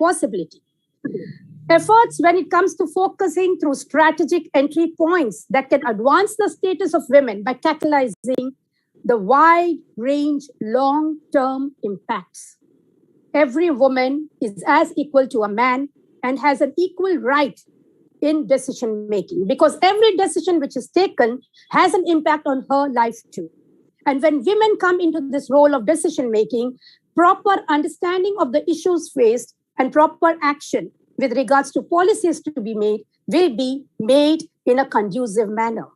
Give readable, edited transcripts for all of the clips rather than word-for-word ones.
possibility. Efforts when it comes to focusing through strategic entry points that can advance the status of women by catalyzing the wide range long-term impacts. Every woman is as equal to a man and has an equal right in decision making, because every decision which is taken has an impact on her life too. And when women come into this role of decision making, proper understanding of the issues faced and proper action with regards to policies to be made will be made in a conducive manner.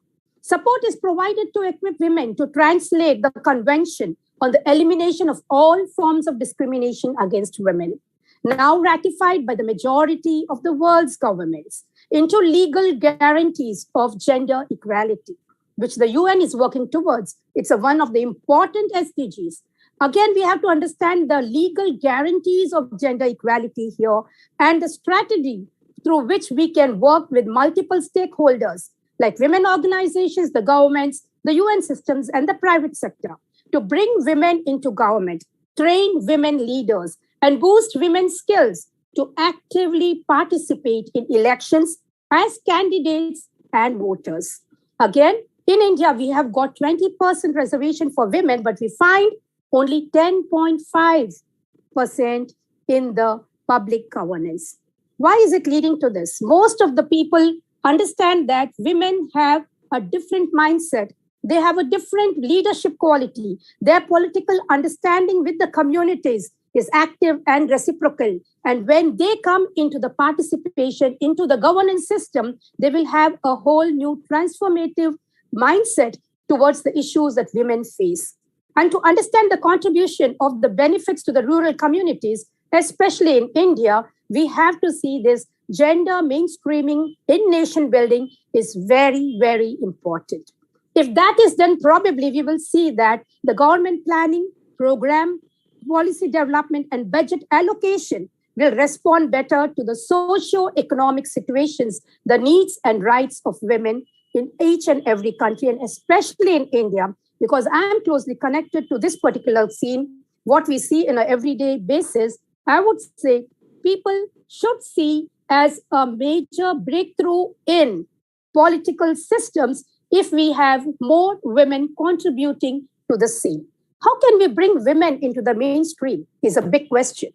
Support is provided to equip women to translate the Convention on the Elimination of All Forms of Discrimination against Women, now ratified by the majority of the world's governments, into legal guarantees of gender equality, which the UN is working towards. It's one of the important SDGs. Again, we have to understand the legal guarantees of gender equality here and the strategy through which we can work with multiple stakeholders like women organizations, the governments, the UN systems, and the private sector to bring women into government, train women leaders, and boost women's skills to actively participate in elections as candidates and voters. Again, in India, we have got 20% reservation for women, but we find only 10.5% in the public governance. Why is it leading to this? Most of the people understand that women have a different mindset. They have a different leadership quality. Their political understanding with the communities is active and reciprocal. And when they come into the participation, into the governance system, they will have a whole new transformative mindset towards the issues that women face. And to understand the contribution of the benefits to the rural communities, especially in India, we have to see this gender mainstreaming in nation building is very, very important. If that is done, probably we will see that the government planning, program, policy development, and budget allocation will respond better to the socio-economic situations, the needs and rights of women in each and every country, and especially in India, because I am closely connected to this particular scene, what we see in an everyday basis. I would say people should see as a major breakthrough in political systems if we have more women contributing to the same. How can we bring women into the mainstream is a big question.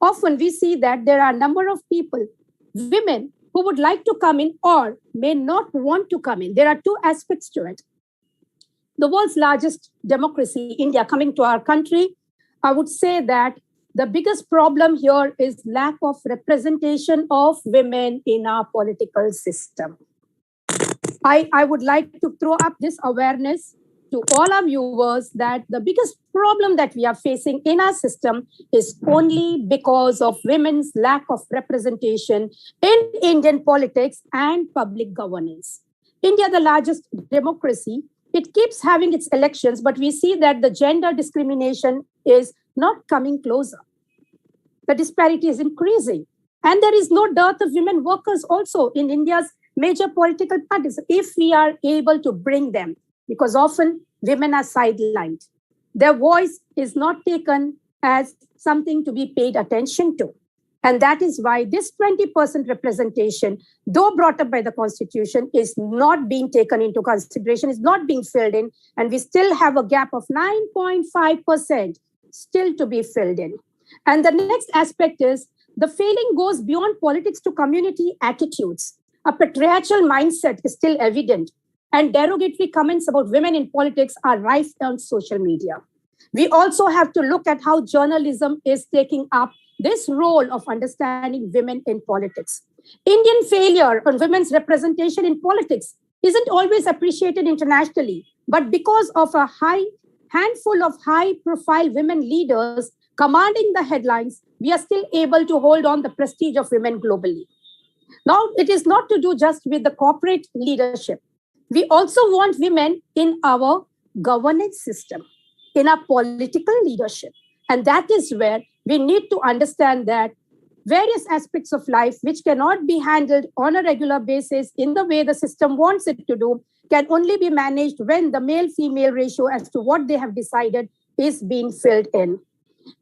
Often we see that there are a number of people, women, who would like to come in or may not want to come in. There are two aspects to it. The world's largest democracy, India, coming to our country, I would say that the biggest problem here is lack of representation of women in our political system. I would like to throw up this awareness to all our viewers that the biggest problem that we are facing in our system is only because of women's lack of representation in Indian politics and public governance. India, the largest democracy, it keeps having its elections, but we see that the gender discrimination is not coming closer. The disparity is increasing. And there is no dearth of women workers also in India's major political parties, if we are able to bring them, because often women are sidelined. Their voice is not taken as something to be paid attention to. And that is why this 20% representation, though brought up by the Constitution, is not being taken into consideration, is not being filled in, and we still have a gap of 9.5% still to be filled in. And the next aspect is the failing goes beyond politics to community attitudes. A patriarchal mindset is still evident, and derogatory comments about women in politics are rife on social media. We also have to look at how journalism is taking up this role of understanding women in politics. Indian failure on women's representation in politics isn't always appreciated internationally, but because of a handful of high-profile women leaders commanding the headlines, we are still able to hold on the prestige of women globally. Now, it is not to do just with the corporate leadership. We also want women in our governance system, in our political leadership. And that is where we need to understand that various aspects of life which cannot be handled on a regular basis in the way the system wants it to do can only be managed when the male-female ratio as to what they have decided is being filled in.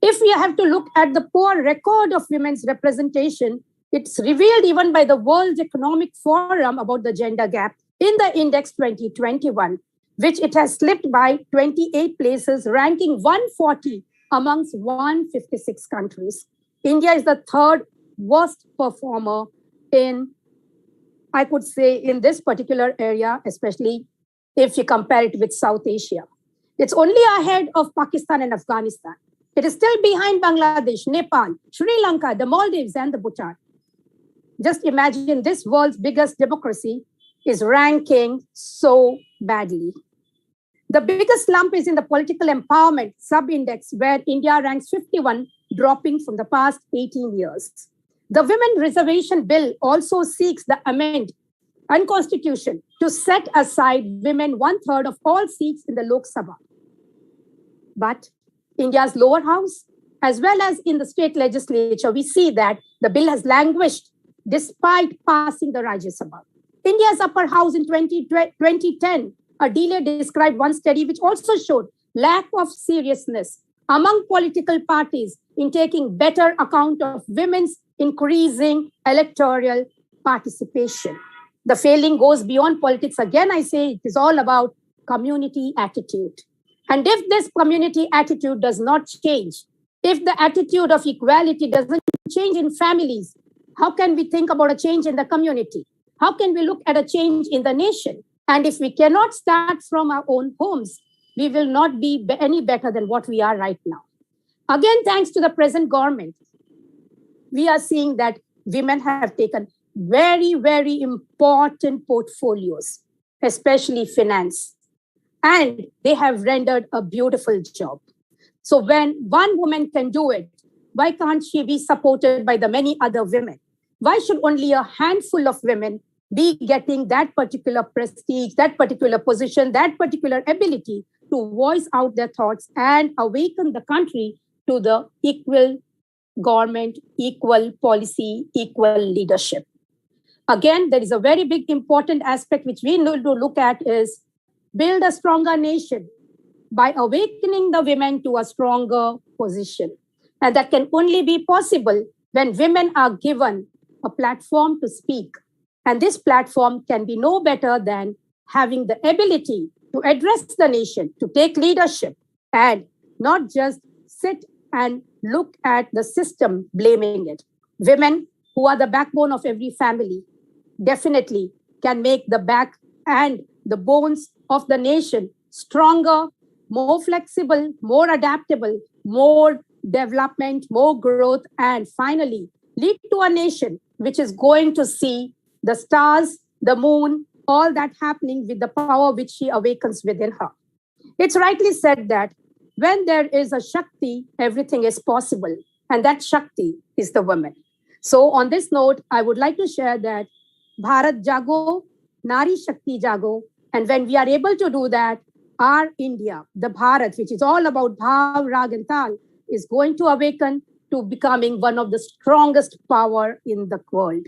If we have to look at the poor record of women's representation, it's revealed even by the World Economic Forum about the gender gap in the Index 2021, which it has slipped by 28 places, ranking 140 amongst 156 countries. India is the third worst performer in, I could say, in this particular area, especially if you compare it with South Asia. It's only ahead of Pakistan and Afghanistan. It is still behind Bangladesh, Nepal, Sri Lanka, the Maldives, and the Bhutan. Just imagine this world's biggest democracy is ranking so badly. The biggest slump is in the political empowerment sub-index, where India ranks 51, dropping from the past 18 years. The Women Reservation Bill also seeks the amend and constitution to set aside women 1/3 of all seats in the Lok Sabha. But India's lower house, as well as in the state legislature, we see that the bill has languished despite passing the Rajya Sabha. India's upper house in 2010, a delay described one study which also showed lack of seriousness among political parties in taking better account of women's increasing electoral participation. The failing goes beyond politics. Again, I say it is all about community attitude. And if this community attitude does not change, if the attitude of equality doesn't change in families, how can we think about a change in the community? How can we look at a change in the nation? And if we cannot start from our own homes, we will not be any better than what we are right now. Again, thanks to the present government, we are seeing that women have taken very, very important portfolios, especially finance. And they have rendered a beautiful job. So when one woman can do it, why can't she be supported by the many other women? Why should only a handful of women be getting that particular prestige, that particular position, that particular ability to voice out their thoughts and awaken the country to the equal government, equal policy, equal leadership? Again, there is a very big important aspect which we need to look at is build a stronger nation by awakening the women to a stronger position. And that can only be possible when women are given a platform to speak. And this platform can be no better than having the ability to address the nation, to take leadership, and not just sit and look at the system blaming it. Women, who are the backbone of every family, definitely can make the back and the bones of the nation stronger, more flexible, more adaptable, more development, more growth, and finally lead to a nation which is going to see the stars, the moon, all that happening with the power which she awakens within her. It's rightly said that when there is a Shakti, everything is possible. And that Shakti is the woman. So on this note, I would like to share that Bharat Jago, Nari Shakti Jago. And when we are able to do that, our India, the Bharat, which is all about Bhav, Rag, and Tal, is going to awaken to becoming one of the strongest power in the world.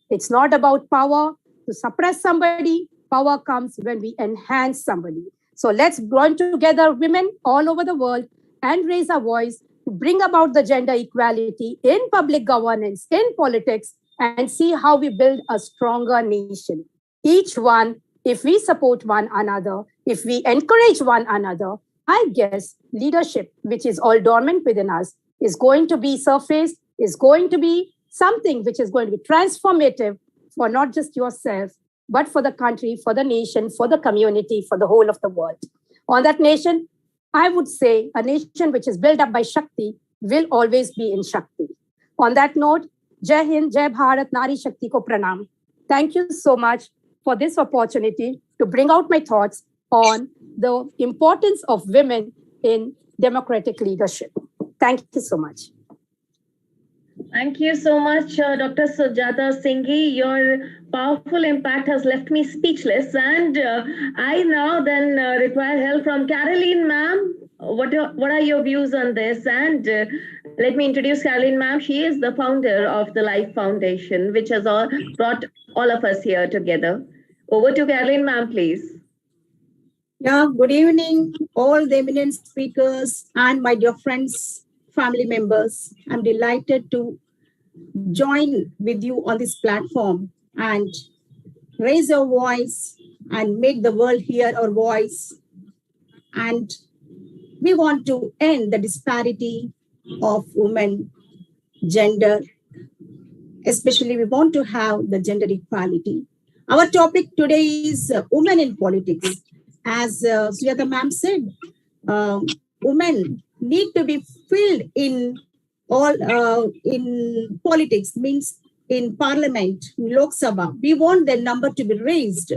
It's not about power to suppress somebody. Power comes when we enhance somebody. So let's join together women all over the world and raise our voice to bring about the gender equality in public governance, in politics, and see how we build a stronger nation. Each one, if we support one another, if we encourage one another, I guess leadership, which is all dormant within us, is going to be surfaced, is going to be something which is going to be transformative for not just yourself, but for the country, for the nation, for the community, for the whole of the world. On that nation, I would say a nation which is built up by Shakti will always be in Shakti. On that note, Jai Hind, Jai Bharat, Nari Shakti ko pranam. Thank you so much for this opportunity to bring out my thoughts on the importance of women in democratic leadership. Thank you so much. Thank you so much, Dr. Sujata Singhi. Your powerful impact has left me speechless. And I now then require help from Caroline ma'am. What are your views on this? And let me introduce Caroline ma'am. She is the founder of the Life Foundation, which has brought all of us here together. Over to Caroline ma'am, please. Yeah, good evening, all the eminent speakers and my dear friends family members, I'm delighted to join with you on this platform and raise your voice and make the world hear our voice. And we want to end the disparity of women, gender, especially we want to have the gender equality. Our topic today is women in politics. As Sujata ma'am said, women need to be filled in all in politics, means in parliament, in Lok Sabha. We want the number to be raised.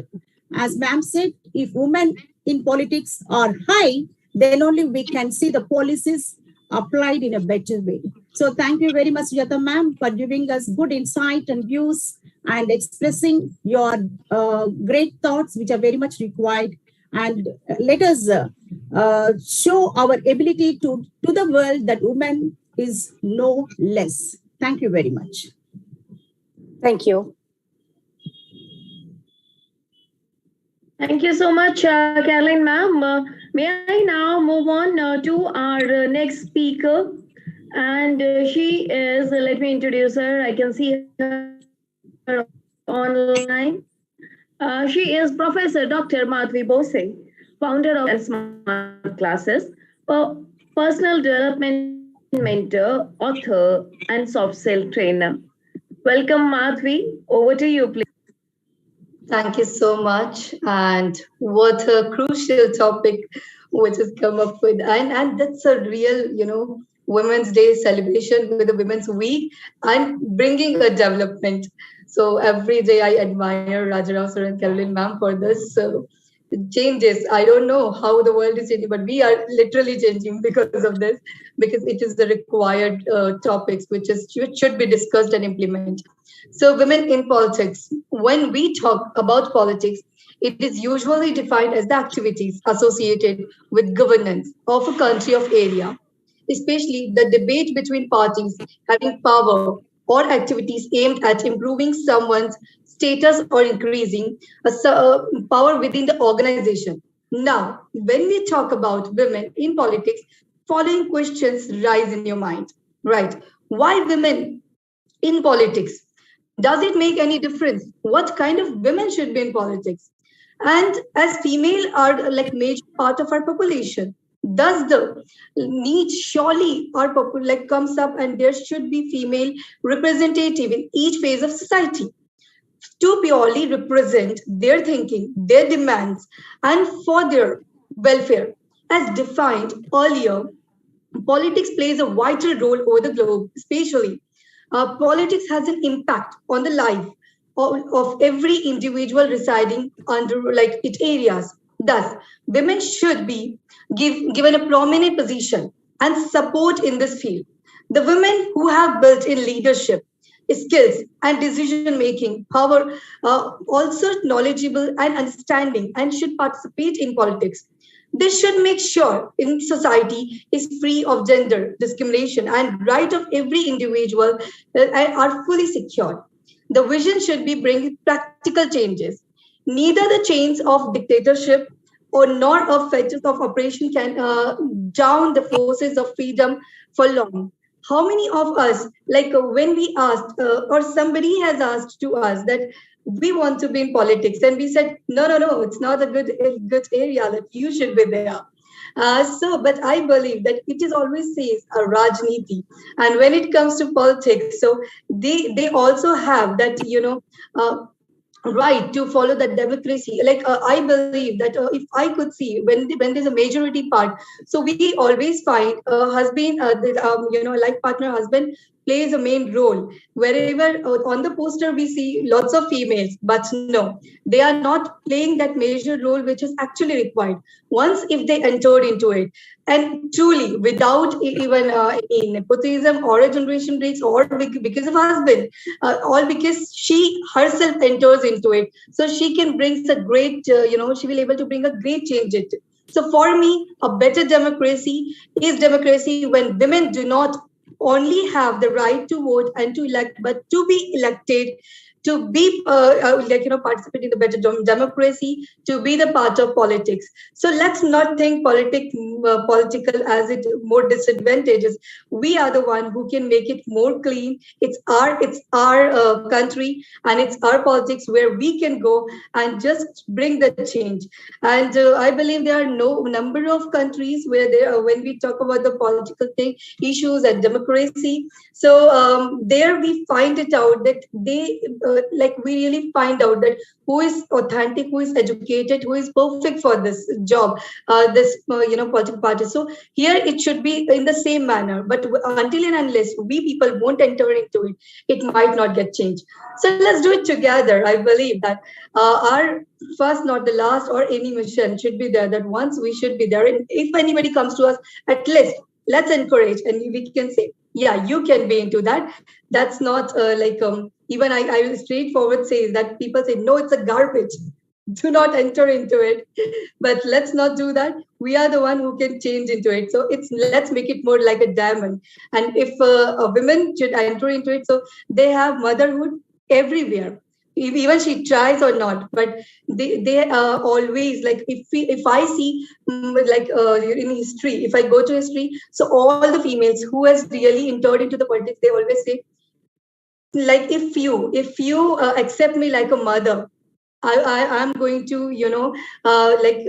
As ma'am said, if women in politics are high, then only we can see the policies applied in a better way. So thank you very much, Sujata ma'am, for giving us good insight and views and expressing your great thoughts, which are very much required. And let us show our ability to the world that women is no less. Thank you very much. Thank you. Thank you so much, Caroline ma'am. May I now move on to our next speaker? And she is, let me introduce her. I can see her online. She is Professor Dr. Madhvi Bose, founder of Smart Classes, a personal development mentor, author, and soft skill trainer. Welcome, Madhvi. Over to you, please. Thank you so much. And what a crucial topic which has come up with. And that's a real, Women's Day celebration with the Women's Week and bringing a development. So every day I admire Rajarao sir and Caroline ma'am for this changes. I don't know how the world is changing, but we are literally changing because of this, because it is the required topics which should be discussed and implemented. So women in politics, when we talk about politics, it is usually defined as the activities associated with governance of a country of area, especially the debate between parties having power or activities aimed at improving someone's status or increasing power within the organization. Now, when we talk about women in politics, following questions rise in your mind, right? Why women in politics? Does it make any difference? What kind of women should be in politics? And as female are like major part of our population, thus the need surely our comes up, and there should be female representative in each phase of society to purely represent their thinking, their demands, and for their welfare. As defined earlier, politics plays a vital role over the globe, especially politics has an impact on the life of every individual residing under its areas. Thus, women should be given a prominent position and support in this field. The women who have built in leadership skills and decision making power also knowledgeable and understanding and should participate in politics. This should make sure in society is free of gender discrimination and right of every individual are fully secured. The vision should be bringing practical changes. Neither the chains of dictatorship or nor of fetches of oppression can down the forces of freedom for long. How many of us, when we asked or somebody has asked to us that we want to be in politics, and we said, no, it's not a good area that you should be there. But I believe that it is always says a Rajniti, and when it comes to politics, so they also have that right to follow that democracy. I believe that if I could see when there's a majority part, so we always find a husband, life partner husband plays a main role. Wherever on the poster we see lots of females, but no, they are not playing that major role which is actually required. Once if they entered into it, and truly without even any nepotism or a generation breaks or because of husband, all because she herself enters into it, so she can bring a great, she will able to bring a great change it. So for me, a better democracy is democracy when women do not only have the right to vote and to elect, but to be elected to be participate in the better democracy, to be the part of politics. So let's not think political as it more disadvantageous. We are the one who can make it more clean. It's our country, and it's our politics where we can go and just bring the change. And I believe there are no number of countries where when we talk about the political issues and democracy. So there we find it out that we really find out that who is authentic, who is educated, who is perfect for this job, political party. So here it should be in the same manner. But until and unless we people won't enter into it, it might not get changed. So let's do it together. I believe that our first, not the last, or any mission should be there. That once we should be there. And if anybody comes to us, at least let's encourage, and we can say, yeah, you can be into that. That's not even I will straightforward say that people say, no, it's a garbage. Do not enter into it. But let's not do that. We are the one who can change into it. So let's make it more like a diamond. And if a woman should enter into it, so they have motherhood everywhere. Even she tries or not, but they are always if I see in history, if I go to history, so all the females who has really entered into the politics, they always say, if you accept me like a mother, I'm going to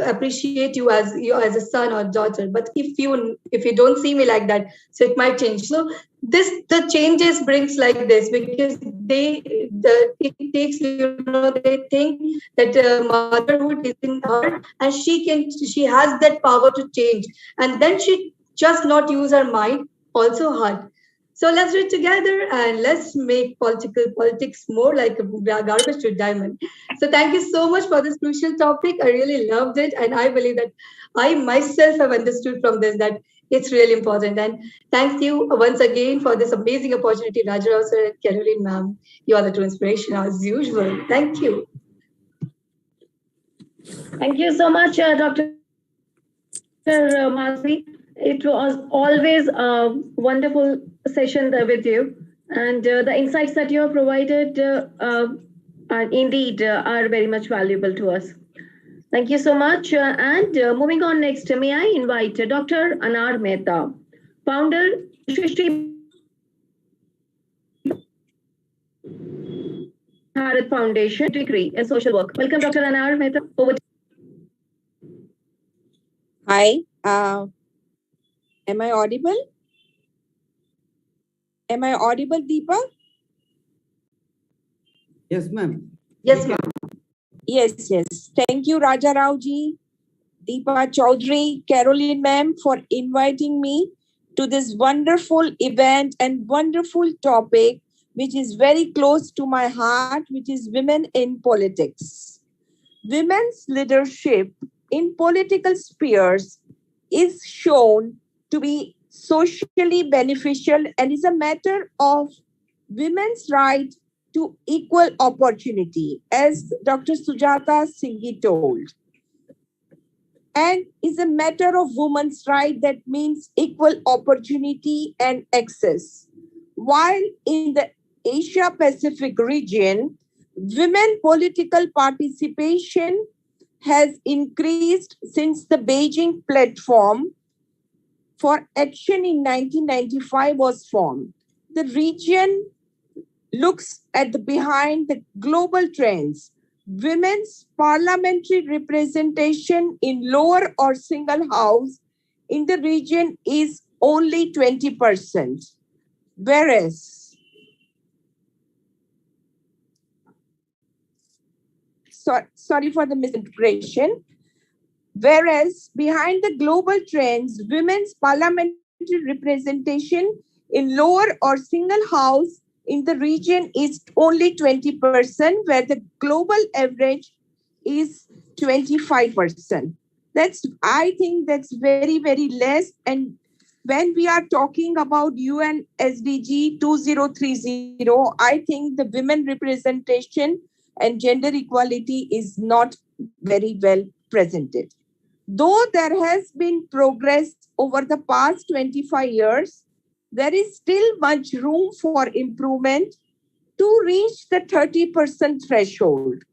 appreciate you as a son or daughter. But if you don't see me like that, so it might change. So the changes brings like this, because they think that motherhood is in her, and she has that power to change, and then she just not use her mind, also heart. So let's do it together, and let's make politics more like a garbage to diamond. So thank you so much for this crucial topic. I really loved it. And I believe that I myself have understood from this that it's really important. And thank you once again for this amazing opportunity, Raja Rao sir and Caroline ma'am. You are the true inspiration as usual. Thank you. Thank you so much, Dr. Madhvi. It was always a wonderful session there with you. And the insights that you have provided are very much valuable to us. Thank you so much. Moving on next, may I invite Dr. Anar Mehta, founder, Shri Bharat Foundation, degree in social work. Welcome, Dr. Anar Mehta. Over to you. Hi. Am I audible? Am I audible, Deepa? Yes, ma'am. Yes, ma'am. Yes. Thank you, Raja Rao ji, Deepa Chaudhary, Caroline ma'am, for inviting me to this wonderful event and wonderful topic, which is very close to my heart, which is women in politics. Women's leadership in political spheres is shown to be socially beneficial and is a matter of women's right to equal opportunity, as Dr. Sujata Singhi told. And is a matter of women's right that means equal opportunity and access. While in the Asia Pacific region, women political participation has increased since the Beijing Platform for Action in 1995 was formed. The region looks behind the global trends. Women's parliamentary representation in lower or single house in the region is only 20%, whereas sorry for the misinterpretation. Whereas behind the global trends, women's parliamentary representation in lower or single house in the region is only 20%, where the global average is 25%. I think that's very, very less. And when we are talking about UN SDG 2030, I think the women representation and gender equality is not very well presented. Though there has been progress over the past 25 years, there is still much room for improvement. to reach the 30% threshold.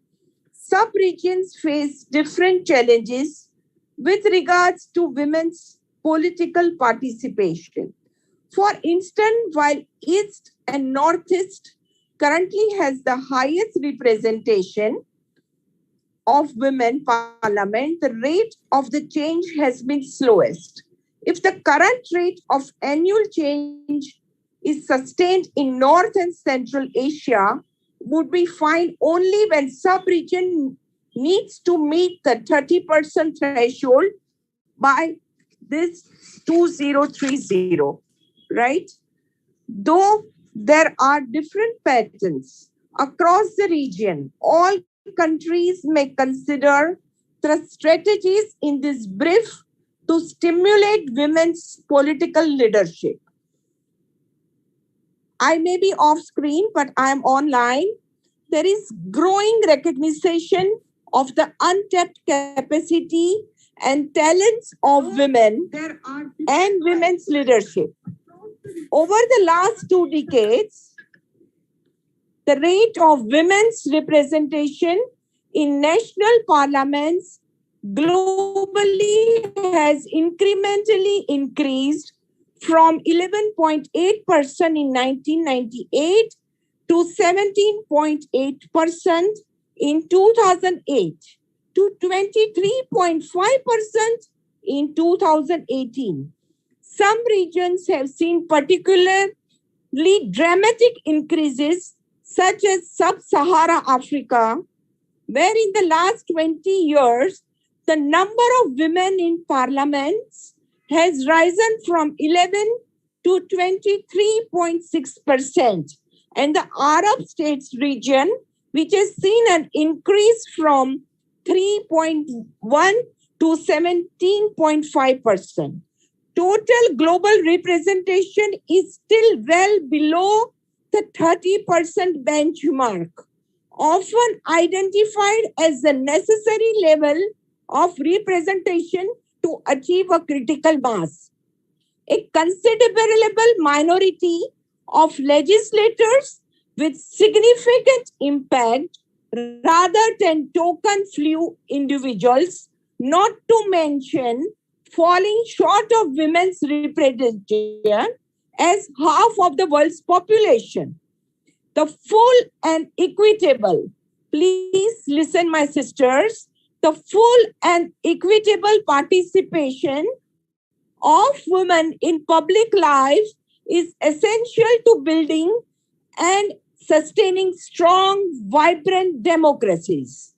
Sub-regions face different challenges with regards to women's political participation. For instance, while East and Northeast currently has the highest representation of women parliament, the rate of the change has been slowest. If the current rate of annual change is sustained in North and Central Asia, would be fine only when sub-region needs to meet the 30% threshold by this 2030, right? Though there are different patterns across the region, all countries may consider the strategies in this brief to stimulate women's political leadership. I may be off screen, but I am online. There is growing recognition of the untapped capacity and talents of women and women's leadership. Over the last 2 decades, the rate of women's representation in national parliaments globally has incrementally increased from 11.8% in 1998 to 17.8% in 2008 to 23.5% in 2018. Some regions have seen particularly dramatic increases, such as Sub-Sahara Africa, where in the last 20 years, the number of women in parliaments has risen from 11 to 23.6%. And the Arab states region, which has seen an increase from 3.1 to 17.5%. Total global representation is still well below the 30% benchmark, often identified as the necessary level of representation to achieve a critical mass. A considerable minority of legislators with significant impact rather than token few individuals, not to mention falling short of women's representation as half of the world's population. The full and equitable, please listen my sisters, the full and equitable participation of women in public life is essential to building and sustaining strong, vibrant democracies.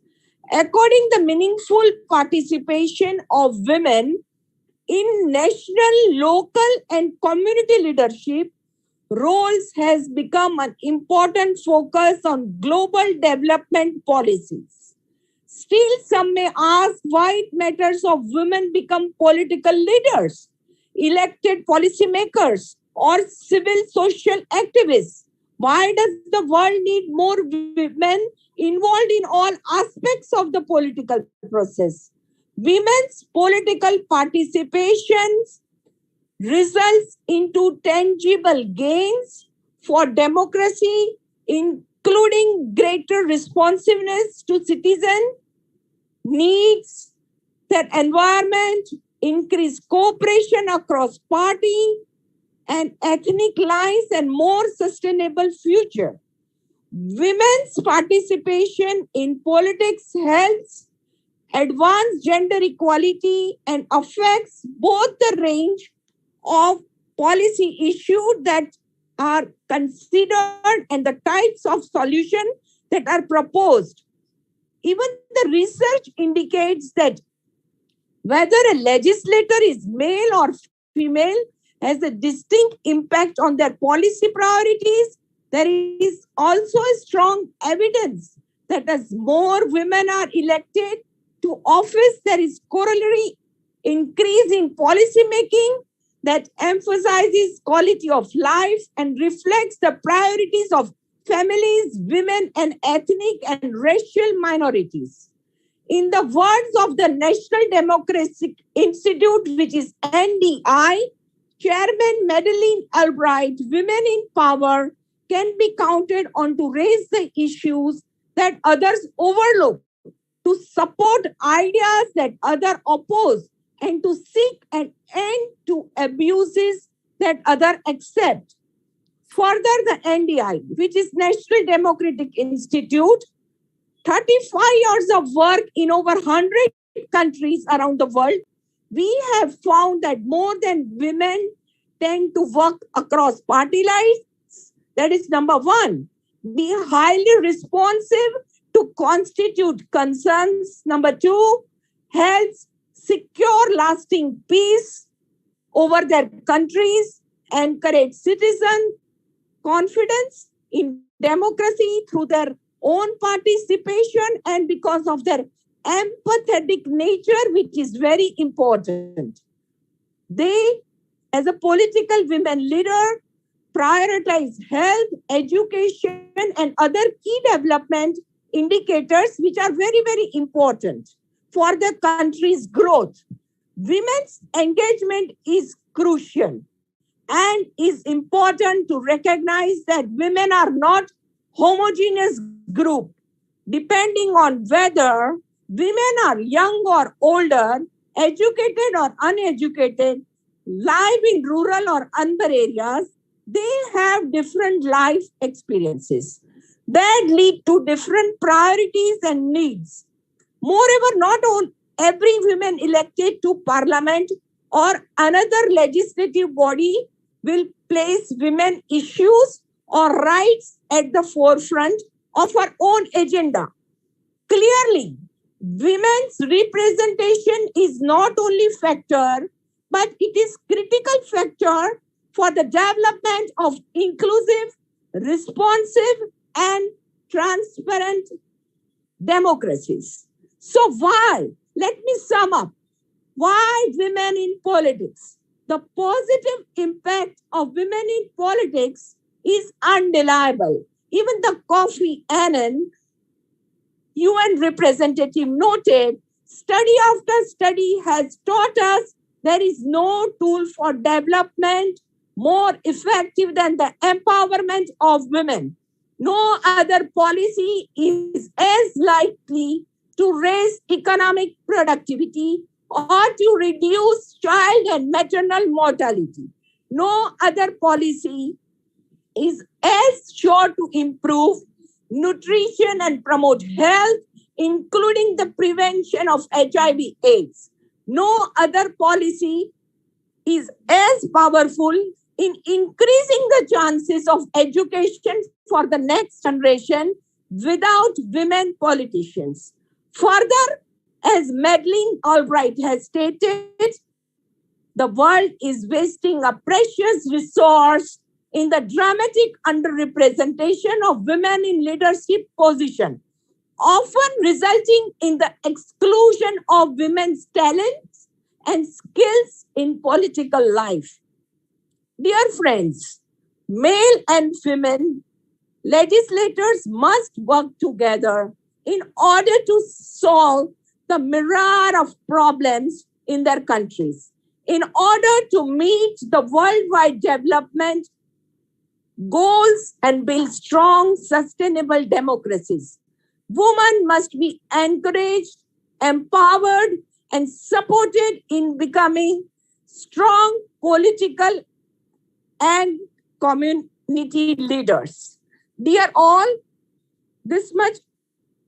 According to the meaningful participation of women in national, local, and community leadership roles has become an important focus on global development policies. Still, some may ask why it matters of women become political leaders, elected policymakers, or civil social activists. Why does the world need more women involved in all aspects of the political process? Women's political participations results into tangible gains for democracy, including greater responsiveness to citizen needs, their environment, increased cooperation across party and ethnic lines, and more sustainable future. Women's participation in politics helps advance gender equality and affects both the range of policy issues that are considered and the types of solutions that are proposed. Even the research indicates that whether a legislator is male or female has a distinct impact on their policy priorities. There is also a strong evidence that as more women are elected to office, there is corollary increase in policy making that emphasizes quality of life and reflects the priorities of families, women, and ethnic and racial minorities. In the words of the National Democratic Institute, which is NDI, Chairman Madeleine Albright, women in power can be counted on to raise the issues that others overlook, to support ideas that others oppose, and to seek an end to abuses that others accept. Further, the NDI, which is National Democratic Institute, 35 years of work in over 100 countries around the world, we have found that more than women tend to work across party lines. That is number one. Be highly responsive to constitute concerns. Number two, helps secure lasting peace over their countries, encourage citizen confidence in democracy through their own participation, and because of their empathetic nature, which is very important. They, as a political women leader, prioritize health, education, and other key development indicators which are very, very important for the country's growth. Women's engagement is crucial and is important to recognize that women are not homogeneous group. Depending on whether women are young or older, educated or uneducated, live in rural or urban areas, they have different life experiences that lead to different priorities and needs. Moreover, not all every woman elected to parliament or another legislative body will place women issues or rights at the forefront of our own agenda. Clearly, women's representation is not only factor, but it is critical factor for the development of inclusive, responsive, and transparent democracies. So why? Let me sum up. Why women in politics? The positive impact of women in politics is undeniable. Even the Kofi Annan, UN representative, noted, study after study has taught us there is no tool for development more effective than the empowerment of women. No other policy is as likely to raise economic productivity or to reduce child and maternal mortality. No other policy is as sure to improve nutrition and promote health, including the prevention of HIV/AIDS. No other policy is as powerful in increasing the chances of education for the next generation without women politicians. Further, as Madeleine Albright has stated, the world is wasting a precious resource in the dramatic underrepresentation of women in leadership positions, often resulting in the exclusion of women's talents and skills in political life. Dear friends, male and female legislators must work together in order to solve the myriad of problems in their countries. In order to meet the worldwide development goals and build strong, sustainable democracies, women must be encouraged, empowered, and supported in becoming strong political and community leaders. Dear all, this much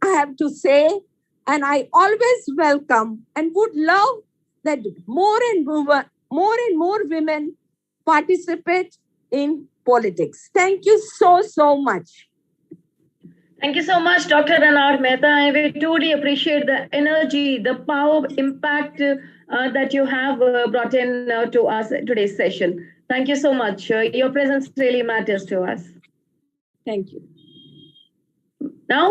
I have to say, and I always welcome and would love that more and more women participate in politics. Thank you so much. Thank you so much, Dr. Anand Mehta. And we truly appreciate the energy, the power, impact that you have brought in to us today's session. Thank you so much. Your presence really matters to us. Thank you. Now,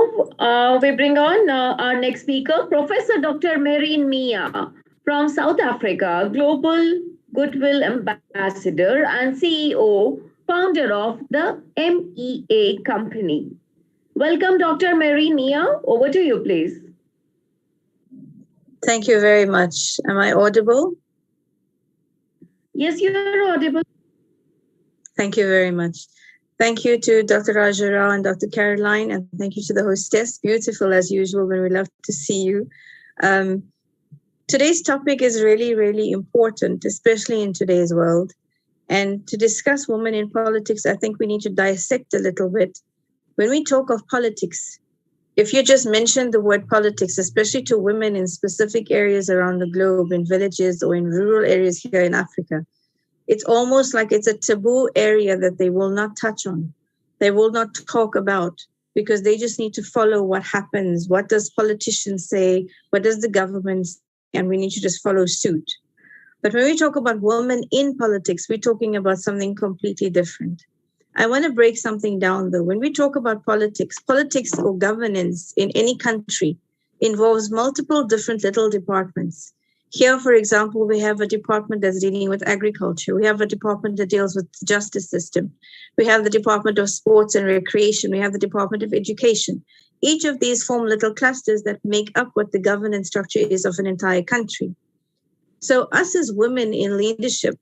we bring on our next speaker, Professor Dr. Marine Mia from South Africa, Global Goodwill Ambassador and CEO, founder of the MEA Company. Welcome, Dr. Marine Mia. Over to you, please. Thank you very much. Am I audible? Yes, you are audible. Thank you very much. Thank you to Dr. Raja Rao and Dr. Caroline, and thank you to the hostess. Beautiful as usual, when we love to see you. Today's topic is really, really important, especially in today's world. And to discuss women in politics, I think we need to dissect a little bit. When we talk of politics, if you just mention the word politics, especially to women in specific areas around the globe, in villages or in rural areas here in Africa, it's almost like it's a taboo area that they will not touch on. They will not talk about, because they just need to follow what happens. What does politicians say? What does the government say? And we need to just follow suit. But when we talk about women in politics, we're talking about something completely different. I want to break something down, though. When we talk about politics or governance in any country involves multiple different little departments. Here, for example, we have a department that's dealing with agriculture. We have a department that deals with the justice system. We have the Department of Sports and Recreation. We have the Department of Education. Each of these form little clusters that make up what the governance structure is of an entire country. So us as women in leadership,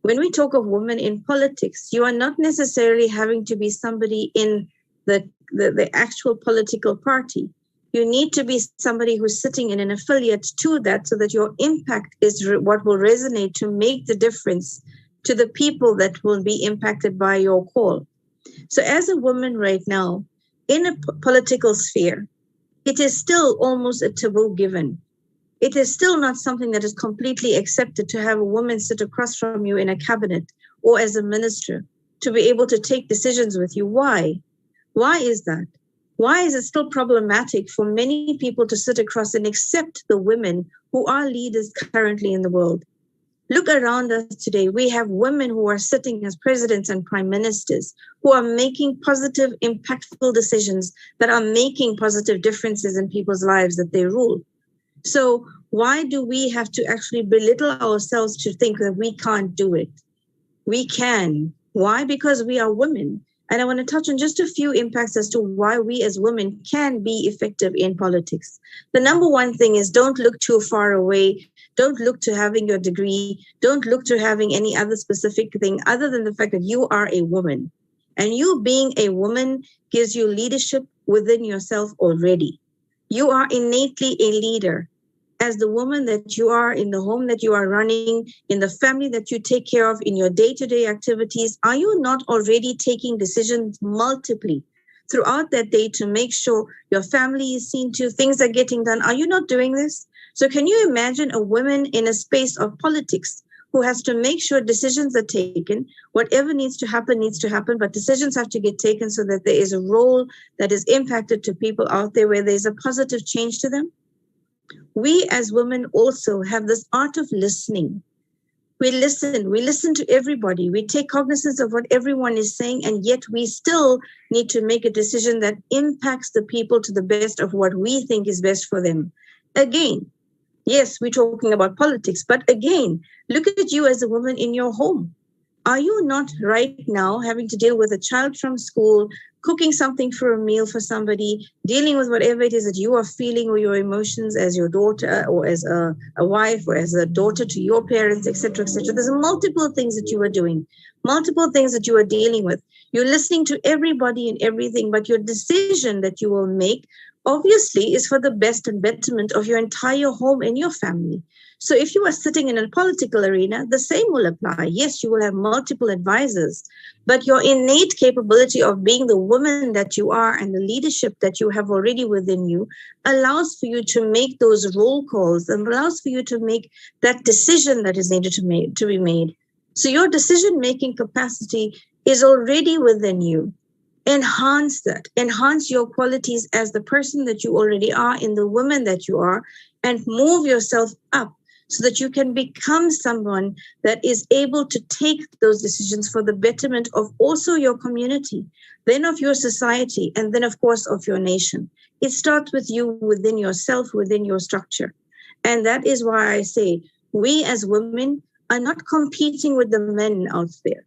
when we talk of women in politics, you are not necessarily having to be somebody in the actual political party. You need to be somebody who's sitting in an affiliate to that, so that your impact is what will resonate to make the difference to the people that will be impacted by your call. So as a woman right now, in a political sphere, it is still almost a taboo given. It is still not something that is completely accepted to have a woman sit across from you in a cabinet or as a minister to be able to take decisions with you. Why? Why is that? Why is it still problematic for many people to sit across and accept the women who are leaders currently in the world? Look around us today. We have women who are sitting as presidents and prime ministers, who are making positive, impactful decisions that are making positive differences in people's lives that they rule. So why do we have to actually belittle ourselves to think that we can't do it? We can. Why? Because we are women. And I want to touch on just a few impacts as to why we as women can be effective in politics. The number one thing is, don't look too far away. Don't look to having your degree. Don't look to having any other specific thing other than the fact that you are a woman. And you being a woman gives you leadership within yourself already. You are innately a leader. As the woman that you are, in the home that you are running, in the family that you take care of, in your day-to-day activities, are you not already taking decisions multiply throughout that day to make sure your family is seen to, things are getting done? Are you not doing this? So can you imagine a woman in a space of politics who has to make sure decisions are taken, whatever needs to happen, but decisions have to get taken so that there is a role that is impacted to people out there where there's a positive change to them? We as women also have this art of listening. We listen to everybody. We take cognizance of what everyone is saying, and yet we still need to make a decision that impacts the people to the best of what we think is best for them. Again, yes, we're talking about politics, but again, look at you as a woman in your home. Are you not right now having to deal with a child from school, cooking something for a meal for somebody, dealing with whatever it is that you are feeling or your emotions as your daughter or as a wife or as a daughter to your parents, etc., etc. There's multiple things that you are doing, multiple things that you are dealing with. You're listening to everybody and everything, but your decision that you will make obviously is for the best and betterment of your entire home and your family. So if you are sitting in a political arena, the same will apply. Yes, you will have multiple advisors, but your innate capability of being the woman that you are and the leadership that you have already within you allows for you to make those roll calls and allows for you to make that decision that is needed to be made. So your decision-making capacity is already within you. Enhance that. Enhance your qualities as the person that you already are, in the woman that you are, and move yourself up so that you can become someone that is able to take those decisions for the betterment of also your community, then of your society, and then, of course, of your nation. It starts with you within yourself, within your structure. And that is why I say we as women are not competing with the men out there.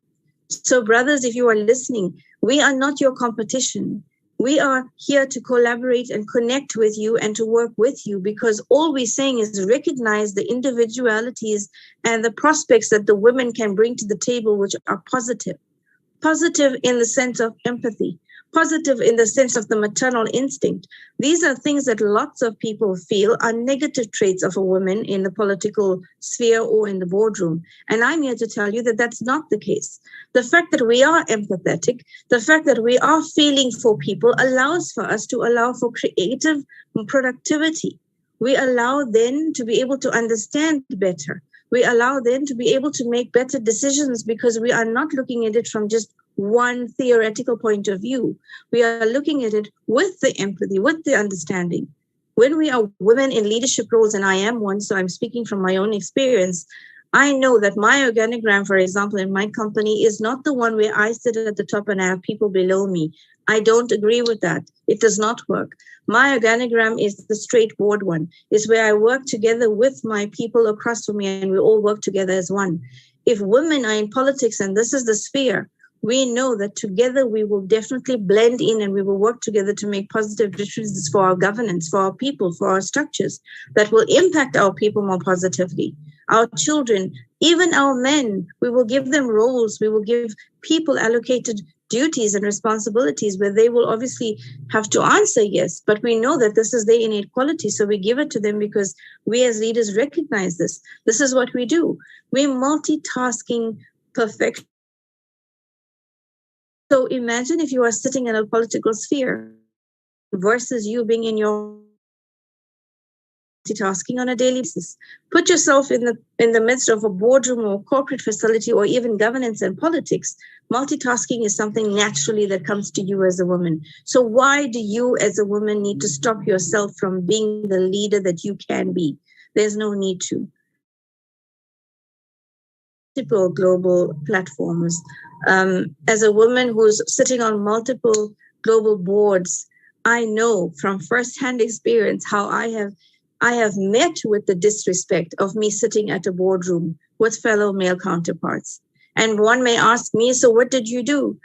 So brothers, if you are listening, we are not your competition. We are here to collaborate and connect with you and to work with you, because all we're saying is recognize the individualities and the prospects that the women can bring to the table, which are positive. positive in the sense of empathy, positive in the sense of the maternal instinct. These are things that lots of people feel are negative traits of a woman in the political sphere or in the boardroom. And I'm here to tell you that that's not the case. The fact that we are empathetic, the fact that we are feeling for people allows for us to allow for creative productivity. We allow then to be able to understand better. We allow then to be able to make better decisions because we are not looking at it from just one theoretical point of view. We are looking at it with the empathy, with the understanding. When we are women in leadership roles, and I am one, so I'm speaking from my own experience, I know that my organigram, for example, in my company is not the one where I sit at the top and I have people below me. I don't agree with that. It does not work. My organogram is the straightforward one. It's where I work together with my people across from me and we all work together as one. If women are in politics and this is the sphere, we know that together we will definitely blend in and we will work together to make positive differences for our governance, for our people, for our structures that will impact our people more positively. Our children, even our men, we will give them roles. We will give people allocated duties and responsibilities where they will obviously have to answer yes, but we know that this is their innate quality. So we give it to them because we as leaders recognize this. This is what we do. We're multitasking perfection. So imagine if you are sitting in a political sphere versus you being in your multitasking on a daily basis. Put yourself in the midst of a boardroom or corporate facility or even governance and politics. Multitasking is something naturally that comes to you as a woman. So why do you as a woman need to stop yourself from being the leader that you can be? There's no need to. Multiple global platforms. As a woman who's sitting on multiple global boards, I know from firsthand experience how I have met with the disrespect of me sitting at a boardroom with fellow male counterparts. And one may ask me, so what did you do?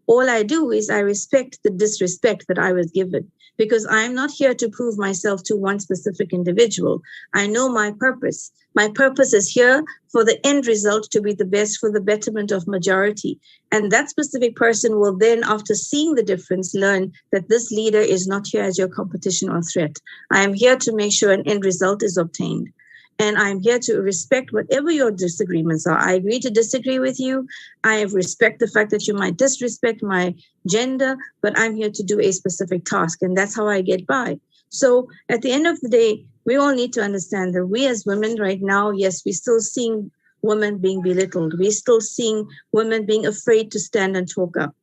All I do is I respect the disrespect that I was given because I'm not here to prove myself to one specific individual. I know my purpose. My purpose is here for the end result to be the best for the betterment of majority. And that specific person will then, after seeing the difference, learn that this leader is not here as your competition or threat. I am here to make sure an end result is obtained. And I'm here to respect whatever your disagreements are. I agree to disagree with you. I respect the fact that you might disrespect my gender, but I'm here to do a specific task. And that's how I get by. So at the end of the day, we all need to understand that we as women right now, yes, we're still seeing women being belittled. We're still seeing women being afraid to stand and talk up.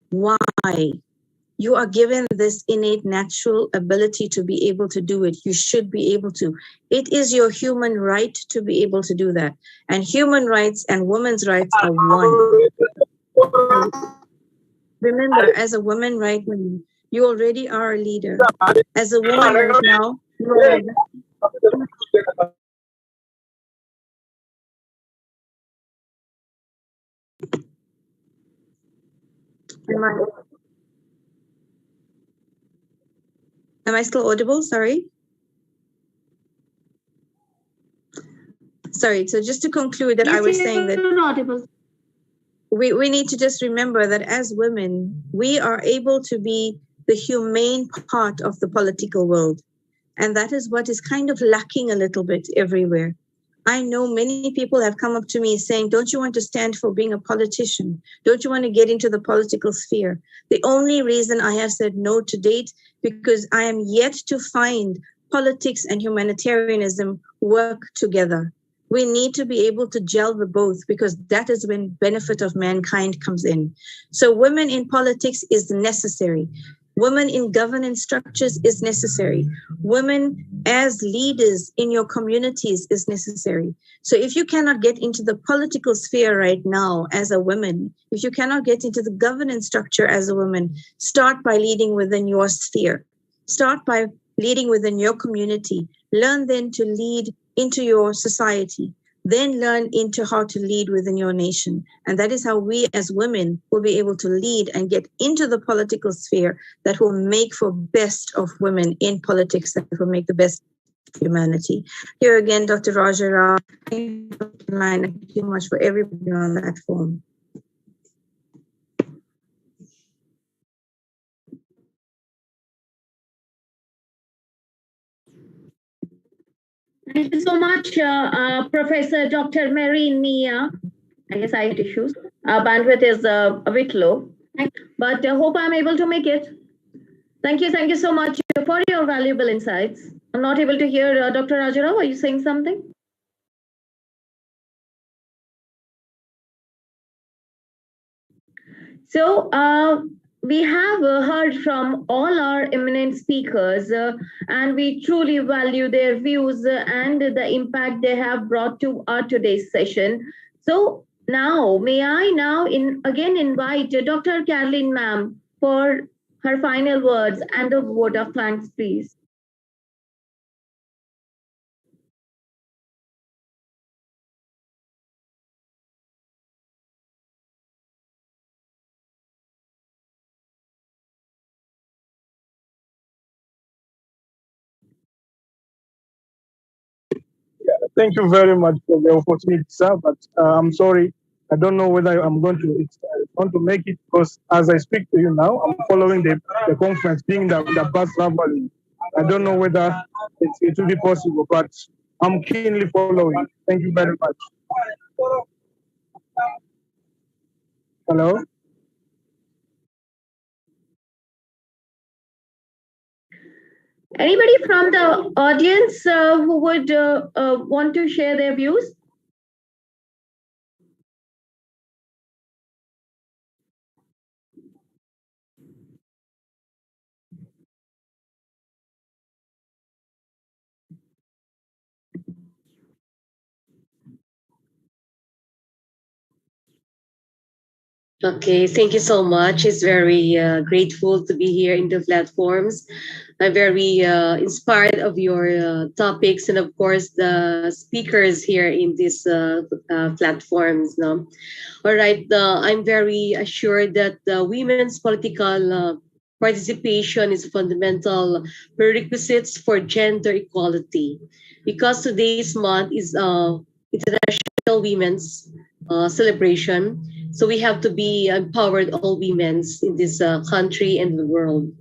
Why? You are given this innate natural ability to be able to do it. You should be able to. It is your human right to be able to do that. And human rights and women's rights are one. Remember, as a woman right now, you already are a leader. As a woman right now, you are Am I still audible? Sorry. Sorry. So just to conclude that, yes, I was saying that audible. We need to just remember that as women, we are able to be the humane part of the political world. And that is what is kind of lacking a little bit everywhere. I know many people have come up to me saying, don't you want to stand for being a politician? Don't you want to get into the political sphere? The only reason I have said no to date, because I am yet to find politics and humanitarianism work together. We need to be able to gel the both because that is when benefit of mankind comes in. So women in politics is necessary. Women in governance structures is necessary. Women as leaders in your communities is necessary. So if you cannot get into the political sphere right now as a woman, if you cannot get into the governance structure as a woman, start by leading within your sphere. Start by leading within your community. Learn then to lead into your society. Then learn into how to lead within your nation. And that is how we as women will be able to lead and get into the political sphere that will make for best of women in politics, that will make the best of humanity. Here again, Dr. Raja Rao, thank you so much for everybody on that forum. Thank you so much, Professor Dr. Mary Nia. I guess I had issues. Bandwidth is a bit low, but hope I'm able to make it. Thank you so much for your valuable insights. I'm not able to hear Dr. Rajarao. Are you saying something? So we have heard from all our eminent speakers, and we truly value their views and the impact they have brought to our today's session. So now, may I now again invite Dr. Caroline ma'am for her final words and a vote of thanks, please. Thank you very much for the opportunity, sir. But I'm sorry, I don't know whether I'm going to make it, because as I speak to you now, I'm following the conference, being the bus traveling. I don't know whether it will be possible, but I'm keenly following. Thank you very much. Hello? Anybody from the audience who would want to share their views? Okay, thank you so much. It's very grateful to be here in the platforms. I'm very inspired of your topics and, of course, the speakers here in these platforms. No? All right, I'm very assured that the women's political participation is a fundamental prerequisites for gender equality, because today's month is International Women's celebration. So we have to be empowered all women in this country and the world.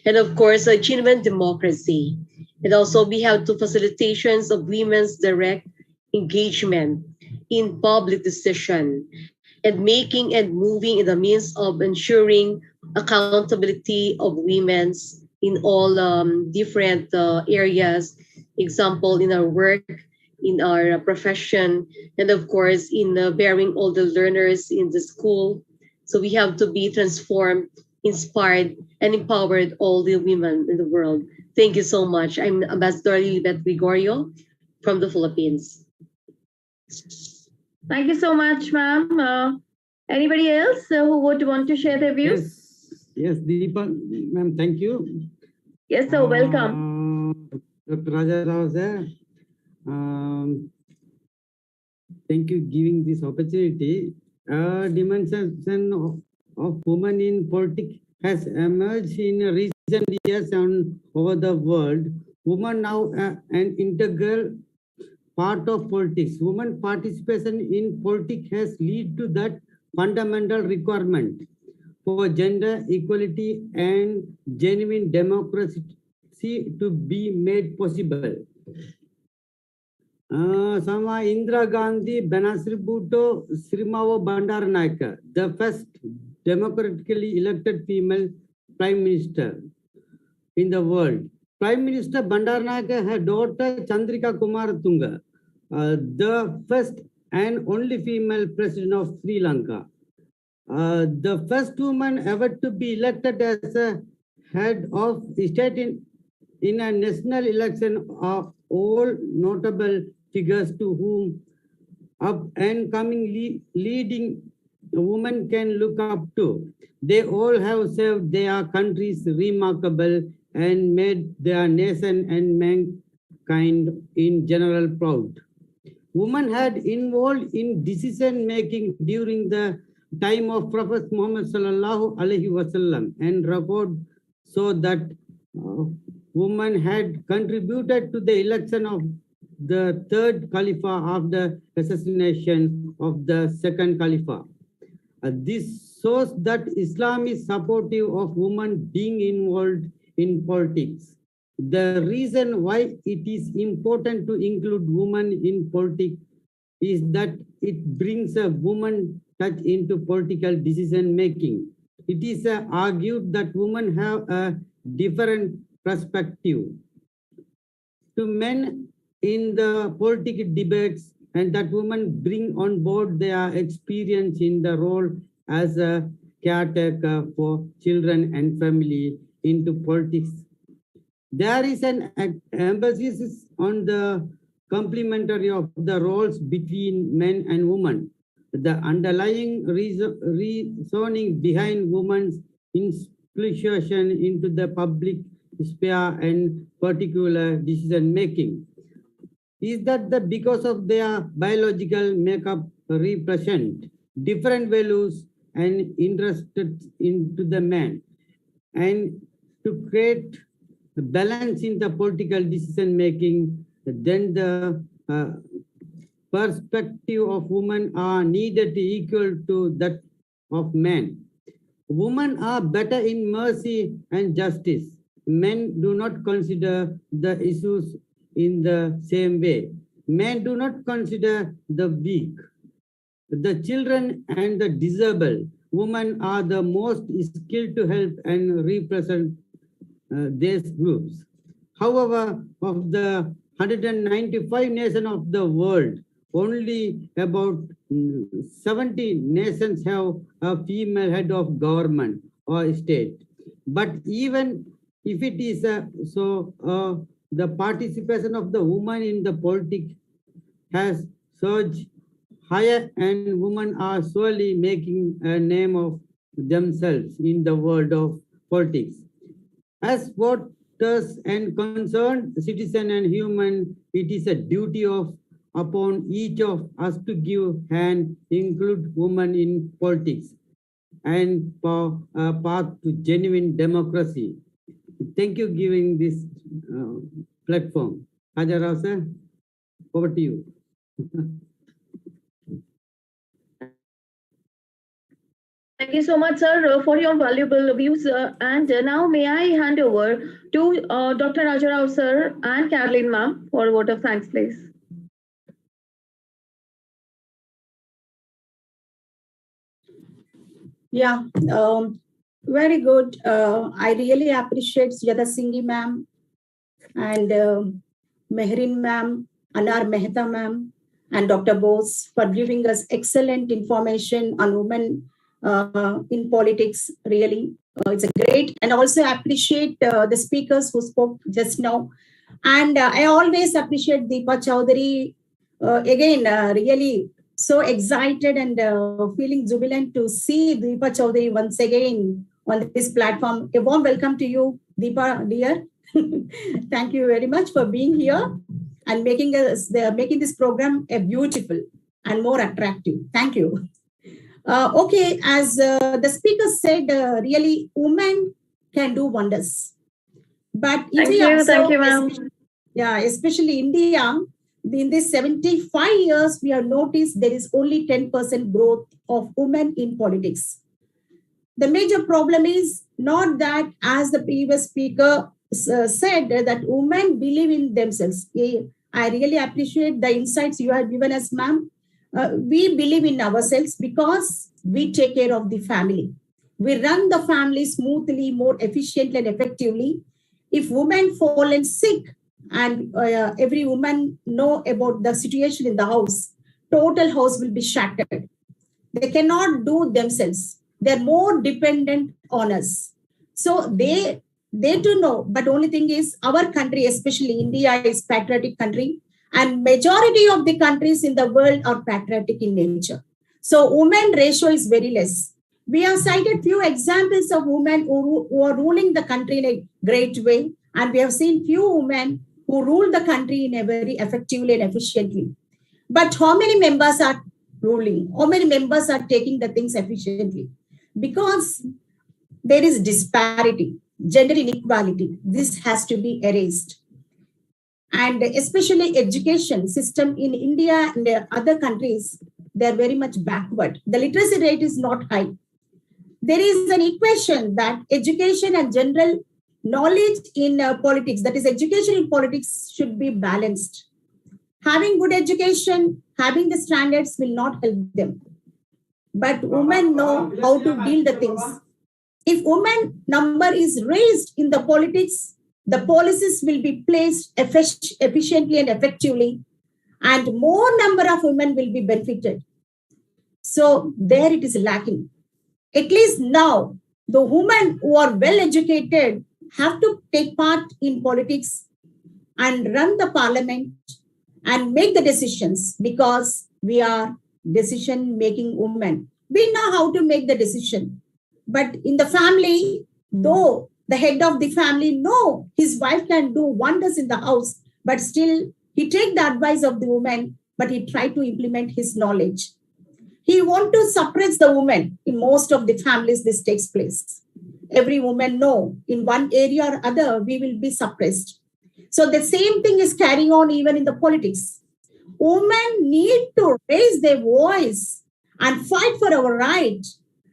And of course, a genuine democracy. And also we have to facilitations of women's direct engagement in public decision and making and moving in the means of ensuring accountability of women's in all different areas. Example, in our work, in our profession, and of course in bearing all the learners in the school. So we have to be transformed, inspired, and empowered all the women in the world. Thank you so much. I'm Ambassador Lilibet Gregorio from the Philippines. Thank you so much, ma'am. Anybody else who would want to share their views? Yes, Deepa, ma'am, thank you. Yes, sir, welcome. Dr. Rajarao sir, thank you giving this opportunity. Dimension of women in politics has emerged in recent years and over the world. Women now an integral part of politics. Women participation in politics has led to that fundamental requirement for gender equality and genuine democracy to be made possible. Sama Indira Gandhi Benazir Bhutto Srimao Bandaranaike, the first democratically elected female prime minister in the world. Prime Minister Bandaranaike, her daughter Chandrika Kumaratunga, the first and only female president of Sri Lanka. The first woman ever to be elected as a head of the state in a national election of all notable figures to whom up and coming leading women can look up to. They all have served their countries remarkable and made their nation and mankind in general proud. Women had involved in decision making during the time of Prophet Muhammad sallallahu alaihi wasallam, and record so that women had contributed to the election of the third Caliph after assassination of the second Caliph. This shows that Islam is supportive of women being involved in politics. The reason why it is important to include women in politics is that it brings a woman touch into political decision making. It is argued that women have a different perspective to men in the political debates, and that women bring on board their experience in the role as a caretaker for children and family into politics. There is an emphasis on the complementary of the roles between men and women. The underlying reasoning behind women's inclusion into the public sphere and particular decision making is that because of their biological makeup represent different values and interested into the man, and to create balance in the political decision making, then the perspective of women are needed equal to that of men. Women are better in mercy and justice. Men do not consider the issues in the same way. Men do not consider the weak, the children and the disabled. Women are the most skilled to help and represent these groups. However, of the 195 nations of the world, only about 70 nations have a female head of government or state. But even if it is the participation of the woman in the politics has surged higher, and women are slowly making a name of themselves in the world of politics. As voters and concerned citizen and human, it is a duty upon each of us to give and include women in politics and for a path to genuine democracy. Thank you for giving this platform. Hajar Rao sir, over to you. Thank you so much, sir, for your valuable views. And now may I hand over to Dr. Raja Rao, sir, and Caroline ma'am for a vote of thanks, please. Yeah, very good. I really appreciate Sujata Singhi ma'am and Mehrin ma'am, Anar Mehta ma'am, and Dr. Bose for giving us excellent information on women in politics. Really, it's a great, and also appreciate the speakers who spoke just now. And I always appreciate Deepa Chowdhury. Again, really so excited and feeling jubilant to see Deepa Chowdhury once again on this platform. A warm welcome to you, Deepa, dear. Thank you very much for being here and making this program a beautiful and more attractive. Thank you. Okay, as the speaker said, really, women can do wonders. But thank you, ma'am. Yeah, especially India, in these 75 years, we have noticed there is only 10% growth of women in politics. The major problem is not that, as the previous speaker said, that women believe in themselves. I really appreciate the insights you have given us, ma'am. We believe in ourselves because we take care of the family. We run the family smoothly, more efficiently and effectively. If women fall in sick, and every woman know about the situation in the house, total house will be shattered. They cannot do themselves. They're more dependent on us. So they do know, but only thing is our country, especially India, is patriotic country, and majority of the countries in the world are patriotic in nature. So women ratio is very less. We have cited few examples of women who are ruling the country in a great way, and we have seen few women who rule the country in a very effectively and efficiently. But how many members are ruling? How many members are taking the things efficiently? Because there is disparity, gender inequality. This has to be erased. And especially education system in India and other countries, they're very much backward. The literacy rate is not high. There is an equation that education and general knowledge in politics, that is education in politics, should be balanced. Having good education, having the standards will not help them. But women know how to deal the things. If women number is raised in the politics, the policies will be placed efficiently and effectively, and more number of women will be benefited. So there it is lacking. At least now, the women who are well educated have to take part in politics and run the parliament and make the decisions, because we are decision-making women. We know how to make the decision. But in the family, though the head of the family know his wife can do wonders in the house, but still he take the advice of the woman, but he try to implement his knowledge. He want to suppress the woman. In most of the families, this takes place. Every woman know in one area or other, we will be suppressed. So the same thing is carrying on even in the politics. Women need to raise their voice and fight for our right.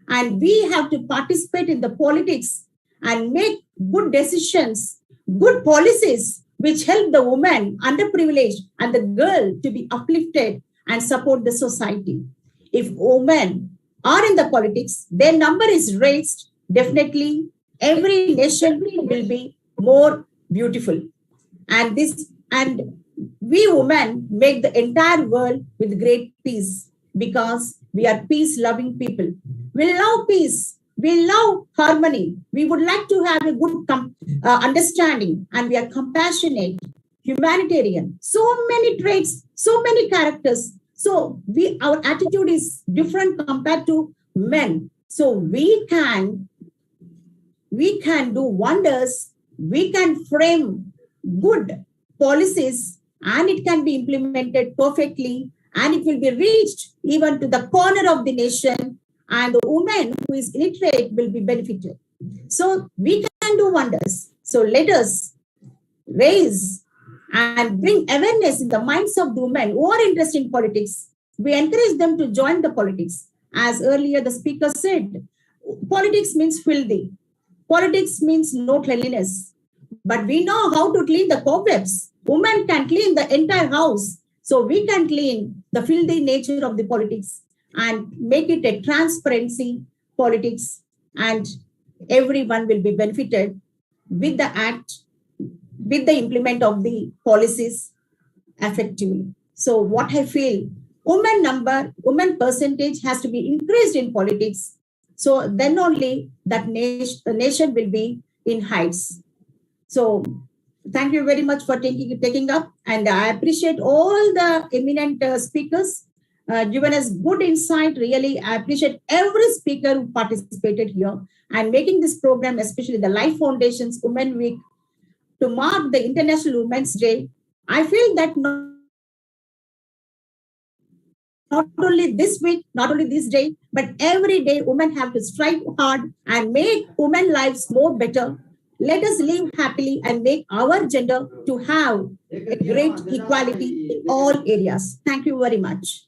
And we have to participate in the politics and make good decisions, good policies, which help the woman, underprivileged, and the girl to be uplifted and support the society. If women are in the politics, their number is raised, definitely every nation will be more beautiful. And we women make the entire world with great peace, because we are peace-loving people. We love peace. We love harmony. We would like to have a good understanding, and we are compassionate, humanitarian. So many traits, so many characters. So our attitude is different compared to men. So we can do wonders. We can frame good policies, and it can be implemented perfectly, and it will be reached even to the corner of the nation, and the woman who is illiterate will be benefited. So we can do wonders. So let us raise and bring awareness in the minds of the women who are interested in politics. We encourage them to join the politics. As earlier the speaker said, politics means filthy. Politics means no cleanliness. But we know how to clean the cobwebs. Women can clean the entire house. So we can clean the filthy nature of the politics and make it a transparency politics, and everyone will be benefited with the act, with the implement of the policies effectively. So what I feel, women percentage has to be increased in politics. So then only that the nation will be in heights. So thank you very much for taking up, and I appreciate all the eminent speakers given us good insight. Really, I appreciate every speaker who participated here and making this program, especially the Life Foundation's Women Week, to mark the International Women's Day. I feel that not only this week, not only this day, but every day women have to strive hard and make women's lives more better. Let us live happily and make our gender to have a great equality in all areas. Thank you very much.